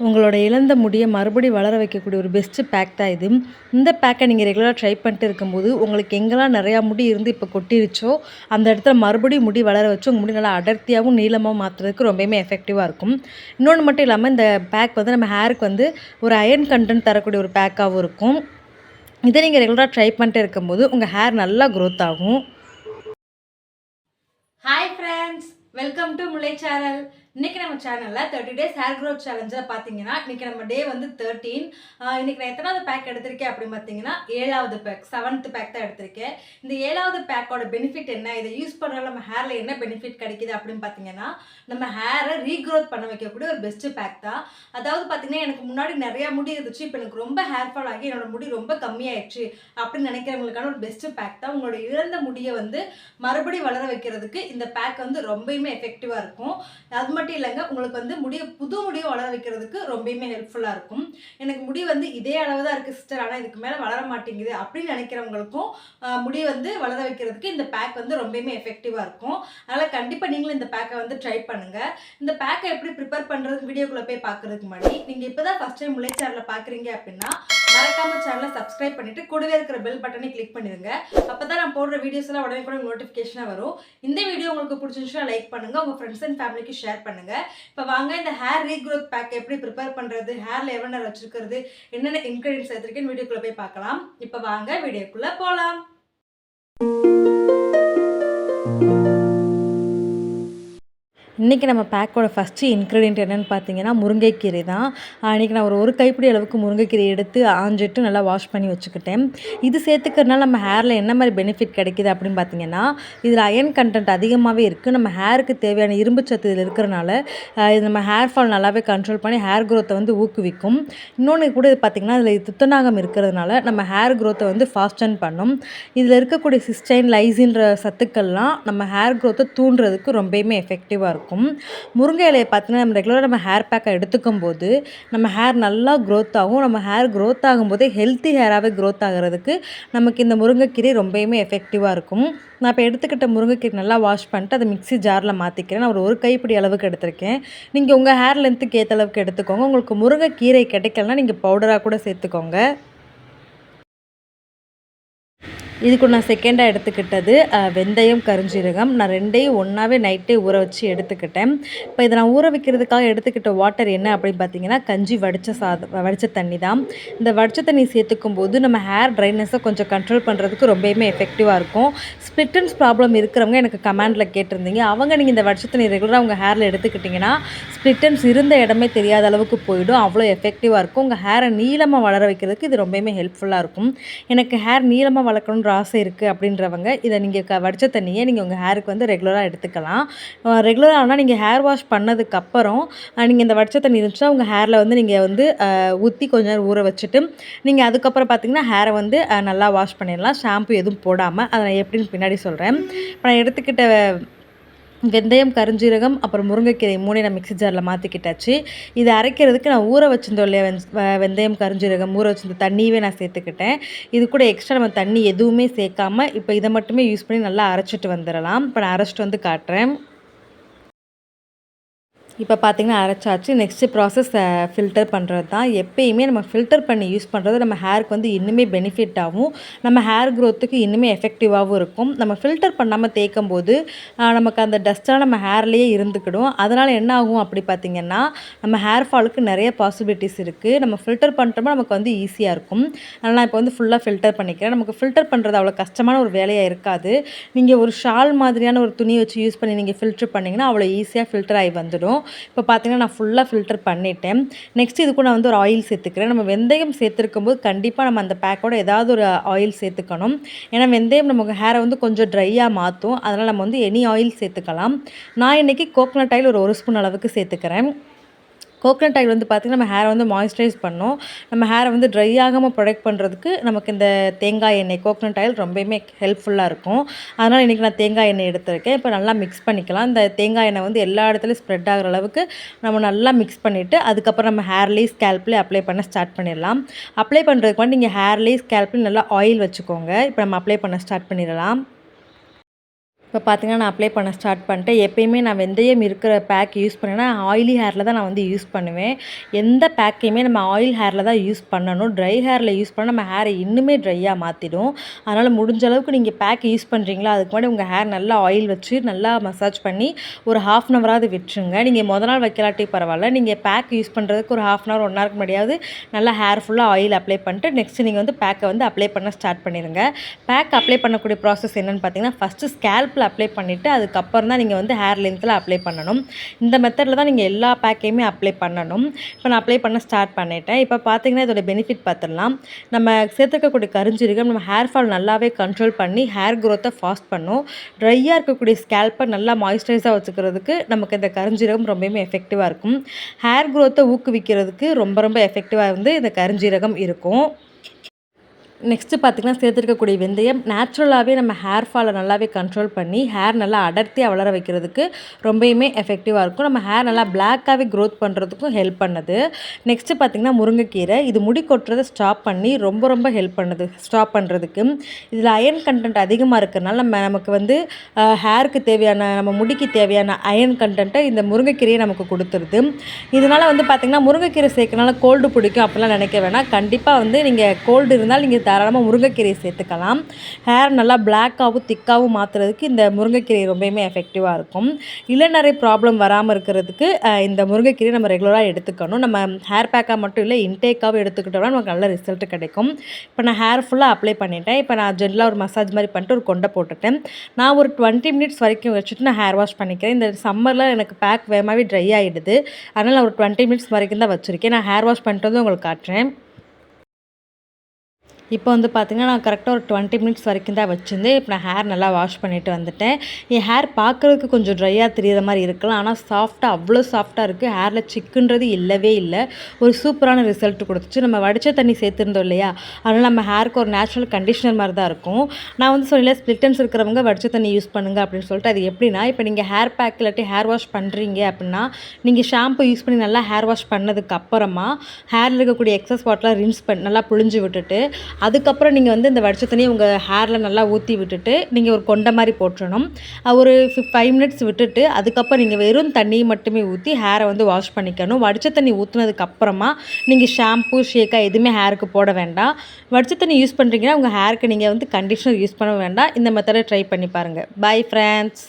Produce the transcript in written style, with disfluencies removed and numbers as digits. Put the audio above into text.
உங்களோட இழந்த முடிய மறுபடியும் வளர வைக்கக்கூடிய ஒரு பெஸ்ட்டு பேக் தான் இது. இந்த பேக்கை நீங்கள் ரெகுலராக ட்ரை பண்ணிட்டு இருக்கும்போது, உங்களுக்கு எங்கெல்லாம் நிறையா முடி இருந்து இப்போ கொட்டிருச்சோ, அந்த இடத்துல மறுபடியும் முடி வளர வச்சு, உங்க முடி நல்லா அடர்த்தியாகவும், நீளமாவும் மாத்துறதுக்கு ரொம்பவுமே எஃபெக்டிவாக இருக்கும். இன்னொன்று மட்டும் இல்லாமல் இந்த பேக் வந்து நம்ம ஹேருக்கு வந்து ஒரு அயர்ன் கன்டென்ட் தரக்கூடிய ஒரு பேக்காகவும் இருக்கும். இதை நீங்கள் ரெகுலராக ட்ரை பண்ணிட்டு இருக்கும்போது, உங்கள் ஹேர் நல்லா க்ரோத் ஆகும். Hi friends, welcome to Mullai channel. இன்றைக்கி நம்ம சேனலில் 30 டேஸ் ஹேர் க்ரோத் சேலஞ்சில் பார்த்தீங்கன்னா இன்றைக்கி நம்ம டே வந்து 13. இன்றைக்கி நான் எத்தனாவது பேக் எடுத்திருக்கேன் அப்படின்னு பார்த்தீங்கன்னா 7வது பேக், 7th பேக் தான் எடுத்திருக்கேன். இந்த 7வது பேக்கோட பெனிஃபிட் என்ன, இதை யூஸ் பண்ணுறதுல நம்ம ஹேரில் என்ன பெனிஃபிட் கிடைக்குது அப்படின்னு பார்த்தீங்கன்னா, நம்ம ஹேரை ரீக்ரோத் பண்ண வைக்கக்கூடிய ஒரு பெஸ்ட்டு பேக் தான். அதாவது பார்த்தீங்கன்னா எனக்கு முன்னாடி நிறையா முடி இருந்துச்சு, இப்போ எனக்கு ரொம்ப ஹேர் ஃபால் ஆகி என்னோட முடி ரொம்ப கம்மியாயிடுச்சு அப்படின்னு நினைக்கிறவங்களுக்கான ஒரு பெஸ்ட்டு பேக் தான். உங்களோட இழந்த முடியை வந்து மறுபடியும் வளர வைக்கிறதுக்கு இந்த பேக் வந்து ரொம்பவுமே எஃபெக்டிவாக இருக்கும். அது மட்டும் இல்லைங்க, உங்களுக்கு வந்து புது முடியை வளர வைக்கிறதுக்கு ரொம்பவுமே ஹெல்ப்ஃபுல்லாக இருக்கும். எனக்கு முடி வந்து இதே அளவு தான் இருக்குது சிஸ்டர், ஆனால் இதுக்கு மேலே வளர மாட்டேங்குது அப்படின்னு நினைக்கிறவங்களுக்கும் முடி வந்து வளர வைக்கிறதுக்கு இந்த பேக் வந்து ரொம்பவுமே எஃபெக்டிவாக இருக்கும். அதனால் கண்டிப்பாக நீங்களும் இந்த பேக்கை வந்து ட்ரை பண்ணுங்கள். இந்த பேக்கை எப்படி ப்ரிப்பேர் பண்ணுறதுக்கு வீடியோக்குள்ளே போய் பார்க்குறதுக்கு முன்னாடி நீங்கள் இப்போ தான் ஃபஸ்ட் டைம் முல்லை சேனலில் பார்க்குறீங்க அப்படின்னா மறக்காம சேனலை சப்ஸ்கிரைப் பண்ணிட்டு கூடவே இருக்கிற பெல் பட்டனை கிளிக் பண்ணிடுங்க. அப்பதான் நான் போடுற வீடியோஸ் எல்லாம் உடனே கூட நோட்டிஃபிகேஷனாக வரும். இந்த வீடியோ உங்களுக்கு பிடிச்சிருந்துச்சுன்னா லைக் பண்ணுங்க, உங்க ஃப்ரெண்ட்ஸ் அண்ட் ஃபேமிலிக்கு ஷேர் பண்ணுங்க. இப்போ வாங்க இந்த ஹேர் ரீக்ரோத் பேக் எப்படி ப்ரிப்பேர் பண்றது, ஹேர்ல எவ்வளவு நேரம் வச்சிருக்கிறது, என்னென்ன இன்கிரீடியன்ஸ் எடுத்துருக்கேன்னு வீடியோக்குள்ள போய் பார்க்கலாம். இப்போ வாங்க வீடியோக்குள்ள போலாம். இன்றைக்கி நம்ம பேக்கோட ஃபஸ்ட்டு இன்க்ரீடியன்ட் என்னென்னு பார்த்தீங்கன்னா முருங்கைக்கீரை தான். இன்றைக்கி நான் ஒரு கைப்பிடி அளவுக்கு முருங்கைக்கீரை எடுத்து ஆஞ்சிட்டு நல்லா வாஷ் பண்ணி வச்சுக்கிட்டேன். இது சேர்த்துக்கிறதுனால நம்ம ஹேரில் என்ன மாதிரி பெனிஃபிட் கிடைக்கிது அப்படின்னு பார்த்தீங்கன்னா, இதில் அயர்ன் கண்டென்ட் அதிகமாகவே இருக்குது. நம்ம ஹேருக்கு தேவையான இரும்பு சத்து இதில் இருக்கிறனால இது நம்ம ஹேர் ஃபால் நல்லாவே கண்ட்ரோல் பண்ணி ஹேர் க்ரோத்தை வந்து ஊக்குவிக்கும். இன்னொன்று கூட இது பார்த்திங்கன்னா இதில் துத்தநாகம் இருக்கிறதுனால நம்ம ஹேர் க்ரோத்தை வந்து ஃபாஸ்டன் பண்ணும். இதில் இருக்கக்கூடிய சிஸ்டைன், லைசின்ற சத்துக்கள்லாம் நம்ம ஹேர் க்ரோத்தை தூண்டுறதுக்கு ரொம்பவுமே எஃபெக்டிவாக இருக்கும். முருங்கை இலையை பார்த்தீங்கன்னா நம்ம ரெகுலராக நம்ம ஹேர் பேக்கை எடுத்துக்கும் போது நம்ம ஹேர் நல்லா க்ரோத் ஆகும். நம்ம ஹேர் க்ரோத் ஆகும்போதே ஹெல்த்தி ஹேராகவே க்ரோத் ஆகிறதுக்கு நமக்கு இந்த முருங்கைக்கீரை ரொம்பவுமே எஃபெக்டிவாக இருக்கும். நான் இப்போ எடுத்துக்கிட்ட முருங்கைக்கீரை நல்லா வாஷ் பண்ணிட்டு அதை மிக்ஸி ஜாரில் மாற்றிக்கிறேன். நான் ஒரு கைப்பிடி அளவுக்கு எடுத்திருக்கேன். நீங்கள் உங்கள் ஹேர் லென்த்துக்கு ஏற்ற அளவுக்கு எடுத்துக்கோங்க. உங்களுக்கு முருங்கைக்கீரை கிடைக்கலன்னா நீங்கள் பவுடராக கூட சேர்த்துக்கோங்க. இதுக்கு நான் செகண்டாக எடுத்துக்கிட்டது வெந்தயம், கருஞ்சீரகம். நான் ரெண்டையும் ஒன்றாவே நைட்டே ஊற வச்சு எடுத்துக்கிட்டேன். இப்போ இதை நான் ஊற வைக்கிறதுக்காக எடுத்துக்கிட்ட வாட்டர் என்ன அப்படின்னு பார்த்தீங்கன்னா, கஞ்சி வடித்த தண்ணி தான். இந்த வடித்த தண்ணி சேர்த்துக்கும் போது நம்ம ஹேர் ட்ரைனஸை கொஞ்சம் கண்ட்ரோல் பண்ணுறதுக்கு ரொம்பவுமே எஃபெக்டிவாக இருக்கும். ஸ்ப்ளிட்டன்ஸ் ப்ராப்ளம் இருக்கிறவங்க எனக்கு கமெண்டில் கேட்டிருந்தீங்க. நீங்கள் இந்த வடித்த தண்ணி ரெகுலராக உங்கள் ஹேரில் எடுத்துக்கிட்டிங்கன்னா ஸ்ப்ளிட்டன்ஸ் இருந்த இடமே தெரியாத அளவுக்கு போயிடும். அவ்வளோ எஃபெக்டிவாக இருக்கும். உங்கள் ஹேரை நீளமாக வளர வைக்கிறதுக்கு இது ரொம்பவுமே ஹெல்ப்ஃபுல்லாக இருக்கும். எனக்கு ஹேர் நீளமாக வளர்க்கணுன்ற ஆசை இருக்குது அப்படின்றவங்க இதை நீங்கள் வடித்த தண்ணியை நீங்கள் உங்கள் ஹேருக்கு வந்து ரெகுலராக எடுத்துக்கலாம். ரெகுலராகனா நீங்கள் ஹேர் வாஷ் பண்ணதுக்கப்புறம் நீங்கள் இந்த வடித்த தண்ணி இருந்துச்சுன்னா உங்கள் ஹேரில் வந்து நீங்கள் வந்து ஊற்றி கொஞ்ச நேரம் ஊற வச்சுட்டு நீங்கள் அதுக்கப்புறம் பார்த்தீங்கன்னா ஹேரை வந்து நல்லா வாஷ் பண்ணிடலாம், ஷாம்பு எதுவும் போடாமல். அதை நான் எப்படின்னு பின்னாடி சொல்கிறேன். இப்போ நான் எடுத்துக்கிட்ட வெந்தயம், கருஞ்சீரகம், அப்புறம் முருங்கைக்கீரை 3 நான் மிக்ஸி ஜாரில் மாற்றிக்கிட்டாச்சு. இதை அரைக்கிறதுக்கு நான் ஊற வச்சிருந்தோம் இல்லையா வெந்தயம், கருஞ்சீரகம் ஊற வச்சிருந்த தண்ணியவே நான் சேர்த்துக்கிட்டேன். இது கூட எக்ஸ்ட்ரா நம்ம தண்ணி எதுவுமே சேர்க்காமல் இப்போ இதை மட்டுமே யூஸ் பண்ணி நல்லா அரைச்சிட்டு வந்துடலாம். இப்போ நான் அரைச்சிட்டு வந்து காட்டுறேன். இப்போ பார்த்திங்கன்னா அரைச்சாச்சு. நெக்ஸ்ட்டு ப்ராசஸ் ஃபில்டர் பண்ணுறது தான். எப்பயுமே நம்ம ஃபில்டர் பண்ணி யூஸ் பண்ணுறது நம்ம ஹேருக்கு வந்து இன்னுமே பெனிஃபிட் ஆகும். நம்ம ஹேர் க்ரோத்துக்கு இன்னுமே எஃபெக்டிவாகவும் இருக்கும். நம்ம ஃபில்டர் பண்ணாமல் தேய்க்கும் போது நமக்கு அந்த டஸ்ட்டாக நம்ம ஹேர்லேயே இருந்துக்கிடும். அதனால் என்ன ஆகும் அப்படி பார்த்திங்கன்னா, நம்ம ஹேர் ஃபாலுக்கு நிறைய பாசிபிலிட்டிஸ் இருக்குது. நம்ம ஃபில்டர் பண்ணிட்டோம்னா நமக்கு வந்து ஈஸியாக இருக்கும். அதனால் நான் இப்போ வந்து ஃபுல்லாக ஃபில்டர் பண்ணிக்கிறேன். நமக்கு ஃபில்டர் பண்ணுறது அவ்வளோ கஷ்டமான ஒரு வேலையாக இருக்காது. நீங்கள் ஒரு ஷால் மாதிரியான ஒரு துணி வச்சு யூஸ் பண்ணி நீங்கள் ஃபில்டர் பண்ணிங்கன்னா அவ்வளோ ஈஸியாக ஃபில்டர் ஆகி வந்துடும். இப்போ பார்த்தீங்கன்னா நான் ஃபுல்லாக ஃபில்டர் பண்ணிட்டேன். நெக்ஸ்ட் இது கூட நான் வந்து ஒரு ஆயில் சேர்த்துக்கிறேன். நம்ம வெந்தயம் சேர்த்துருக்கும்போது கண்டிப்பாக நம்ம அந்த பேக்கோட ஏதாவது ஒரு ஆயில் சேர்த்துக்கணும். ஏன்னா வெந்தயம் நமக்கு ஹேரை வந்து கொஞ்சம் ட்ரையாக மாற்றும். அதனால் நம்ம வந்து எனி ஆயில் சேர்த்துக்கலாம். நான் இன்றைக்கி கோகனட் ஆயில் ஒரு ஸ்பூன் அளவுக்கு சேர்த்துக்கிறேன். கோகனட் ஆயில் வந்து பார்த்திங்கன்னா நம்ம ஹேரை வந்து மாய்ஸ்சரைஸ் பண்ணும். நம்ம ஹேரை வந்து ட்ரை ஆகாமல் ப்ரொடெக்ட் பண்ணுறதுக்கு நமக்கு இந்த தேங்காய் எண்ணெய், கோகனட் ஆயில் ரொம்பவுமே ஹெல்ப்ஃபுல்லாக இருக்கும். அதனால் இன்றைக்கி நான் தேங்காய் எண்ணெய் எடுத்துருக்கேன். இப்போ நல்லா மிக்ஸ் பண்ணிக்கலாம். இந்த தேங்காய் எண்ணெய் வந்து எல்லா இடத்துலையும் ஸ்ப்ரெட் ஆகிற அளவுக்கு நம்ம நல்லா மிக்ஸ் பண்ணிவிட்டு அதுக்கப்புறம் நம்ம ஹேர்லேயும் ஸ்கேல்ப்லேயும் அப்ளை பண்ண ஸ்டார்ட் பண்ணிடலாம். அப்ளை பண்ணுறதுக்கு வந்து நீங்கள் ஹேர்லேயும் ஸ்கேல்ப்லேயும் நல்லா ஆயில் வச்சுக்கோங்க. இப்போ நம்ம அப்ளை பண்ண ஸ்டார்ட் பண்ணிடலாம். இப்போ பார்த்தீங்கன்னா நான் அப்ளை பண்ண ஸ்டார்ட் பண்ணிட்டேன். எப்பயுமே நான் வெந்தயம் இருக்கிற பேக் யூஸ் பண்ணேன்னா, ஆயிலி ஹேரில் தான் நான் வந்து யூஸ் பண்ணுவேன். எந்த பேக்கையுமே நம்ம ஆயில் ஹேரில் தான் யூஸ் பண்ணணும். ட்ரை ஹேரில் யூஸ் பண்ணால் நம்ம ஹேரை இன்னுமே ட்ரையாக மாற்றிடும். அதனால் முடிஞ்ச அளவுக்கு நீங்கள் பேக் யூஸ் பண்ணுறீங்களா, அதுக்கு முன்னாடி உங்கள் ஹேர் நல்லா ஆயில் வச்சு நல்லா மசாஜ் பண்ணி ஒரு 1/2 அன் ஹவராவது விட்டுருங்க. நீங்கள் மொதல் நாள் வைக்கலாட்டி பரவாயில்ல. நீங்கள் பேக் யூஸ் பண்ணுறதுக்கு ஒரு 1/2 அன் ஹவர் 1 ஹவருக்கு முன்னாடியாவது நல்லா ஹேர் ஃபுல்லாக ஆயில் அப்ளை பண்ணிட்டு நெக்ஸ்ட்டு நீங்கள் வந்து பேக்கை வந்து அப்ளை பண்ண ஸ்டார்ட் பண்ணிடுங்க. பேக் அப்ளை பண்ணக்கூடிய ப்ராசஸ் என்னென்னு பார்த்தீங்கன்னா, ஃபஸ்ட்டு ஸ்கேல்பில் அப்ளை பண்ணிவிட்டு அதுக்கப்புறம் தான் நீங்கள் வந்து ஹேர் லென்த்தில் அப்ளை பண்ணணும். இந்த மெத்தடில் தான் நீங்கள் எல்லா பேக்கையுமே அப்ளை பண்ணணும். இப்போ நான் அப்ளை பண்ண ஸ்டார்ட் பண்ணிட்டேன். இப்போ பார்த்தீங்கன்னா இதோட பெனிஃபிட் பார்த்துடலாம். நம்ம சேர்த்துக்கக்கூடிய கருஞ்சீரகம் நம்ம ஹேர் ஃபால் நல்லாவே கண்ட்ரோல் பண்ணி ஹேர் க்ரோத்தை ஃபாஸ்ட் பண்ணும். ட்ரையாக இருக்கக்கூடிய ஸ்கேல்ப்பை நல்லா மாய்ஸ்சரைஸாக வச்சுக்கிறதுக்கு நமக்கு இந்த கருஞ்சீரகம் ரொம்பவுமே எஃபெக்டிவாக இருக்கும். ஹேர் க்ரோத்தை ஊக்குவிக்கிறதுக்கு ரொம்ப ரொம்ப எஃபெக்டிவாக வந்து இந்த கருஞ்சீரகம் இருக்கும். நெக்ஸ்ட்டு பார்த்திங்கன்னா சேர்த்துருக்கக்கூடிய வெந்தயம் நேச்சுரலாகவே நம்ம ஹேர் ஃபாலை நல்லாவே கண்ட்ரோல் பண்ணி ஹேர் நல்லா அடர்த்தியாக வளர வைக்கிறதுக்கு ரொம்பவுமே எஃபெக்டிவாக இருக்கும். நம்ம ஹேர் நல்லா பிளாக்காகவே க்ரோத் பண்ணுறதுக்கும் ஹெல்ப் பண்ணுது. நெக்ஸ்ட்டு பார்த்திங்கன்னா முருங்கைக்கீரை, இது முடி கொட்டுறதை ஸ்டாப் பண்ணி ரொம்ப ரொம்ப ஹெல்ப் பண்ணுது ஸ்டாப் பண்ணுறதுக்கு. இதில் அயர்ன் கண்டென்ட் அதிகமாக இருக்கிறனால நமக்கு வந்து ஹேருக்கு தேவையான நம்ம முடிக்கு தேவையான அயர்ன் கண்டென்ட்டை இந்த முருங்கைக்கீரையை நமக்கு கொடுத்துருது. இதனால் வந்து பார்த்திங்கன்னா முருங்கைக்கீரை சேர்க்கறனால கோல்டு பிடிக்கும் அப்படிலாம் நினைக்க வேணாம். கண்டிப்பாக வந்து நீங்கள் கோல்டு இருந்தால் நீங்கள் தாராளமாக முருங்கைக்கீரையை சேர்த்துக்கலாம். ஹேர் நல்லா பிளாக்காகவும் திக்காகவும் மாற்றுறதுக்கு இந்த முருங்கைக்கீரை ரொம்பவுமே எஃபெக்டிவாக இருக்கும். இளநரை ப்ராப்ளம் வராமல் இருக்கிறதுக்கு இந்த முருங்கைக்கீரை நம்ம ரெகுலராக எடுத்துக்கணும். நம்ம ஹேர் பேக்காக மட்டும் இல்லை இன்டேக்காகவும் எடுத்துக்கிட்டோம்னா நமக்கு நல்ல ரிசல்ட் கிடைக்கும். இப்போ நான் ஹேர் ஃபுல்லாக அப்ளை பண்ணிட்டேன். இப்போ நான் ஜென்ரலாக ஒரு மசாஜ் மாதிரி பண்ணிட்டு ஒரு கொண்டை போட்டுட்டேன். நான் ஒரு 20 மினிட்ஸ் வரைக்கும் வச்சுட்டு நான் ஹேர் வாஷ் பண்ணிக்கிறேன். இந்த சம்மரில் எனக்கு பேக் வேகமாகவே ட்ரை ஆகிடுது. அதனால் நான் ஒரு 20 மினிட்ஸ் வரைக்கும் தான் வச்சுருக்கேன். நான் ஹேர் வாஷ் பண்ணிட்டு வந்து உங்களுக்கு காட்டுறேன். இப்போ வந்து பார்த்திங்கன்னா நான் கரெக்டாக ஒரு 20 மினிட்ஸ் வரைக்கும் தான் வச்சுருந்தேன். இப்போ நான் ஹேர் நல்லா வாஷ் பண்ணிவிட்டு வந்துட்டேன். என் ஹேர் பார்க்குறதுக்கு கொஞ்சம் ட்ரையாக தெரியிற மாதிரி இருக்கலாம். ஆனால் சாஃப்டாக அவ்வளோ சாஃப்டாக இருக்குது. ஹேரில் சிக்குன்றது இல்லவே இல்லை. ஒரு சூப்பரான ரிசல்ட் கொடுத்துச்சு. நம்ம வடித்த தண்ணி சேர்த்துருந்தோம் இல்லையா, அதனால் நம்ம ஹேருக்கு ஒரு நேச்சுரல் கண்டிஷனர் மாதிரி தான் இருக்கும். நான் வந்து சொல்லல ஸ்ப்ளிட்டன்ஸ் இருக்கிறவங்க வடித்த தண்ணி யூஸ் பண்ணுங்கள் அப்படின்னு சொல்லிட்டு. அது எப்படின்னா, இப்போ நீங்கள் ஹேர் பேக் இல்லாட்டி ஹேர் வாஷ் பண்ணுறீங்க அப்படின்னா நீங்கள் ஷாம்பு யூஸ் பண்ணி நல்லா ஹேர் வாஷ் பண்ணதுக்கு அப்புறமா ஹேரில் இருக்கக்கூடிய எக்ஸஸ் வாட்டர்லாம் ரின்ஸ் பண்ணி நல்லா புழிஞ்சு விட்டுட்டு அதுக்கப்புறம் நீங்கள் வந்து இந்த வடித்த தண்ணியை உங்கள் ஹேரில் நல்லா ஊற்றி விட்டுட்டு நீங்கள் ஒரு கொண்டை மாதிரி போட்டுறணும். ஒரு 5 மினிட்ஸ் விட்டுட்டு அதுக்கப்புறம் நீங்கள் வெறும் தண்ணியை மட்டுமே ஊற்றி ஹேரை வந்து வாஷ் பண்ணிக்கணும். வடித்த தண்ணி ஊற்றுனதுக்கப்புறமா நீங்கள் ஷாம்பு ஷேக்கா எதுவுமே ஹேருக்கு போட வேண்டாம். வடித்த தண்ணி யூஸ் பண்ணுறீங்கன்னா உங்கள் ஹேருக்கு நீங்கள் வந்து கண்டிஷனர் யூஸ் பண்ண வேண்டாம். இந்த மெத்தடை ட்ரை பண்ணி பாருங்கள். Bye friends.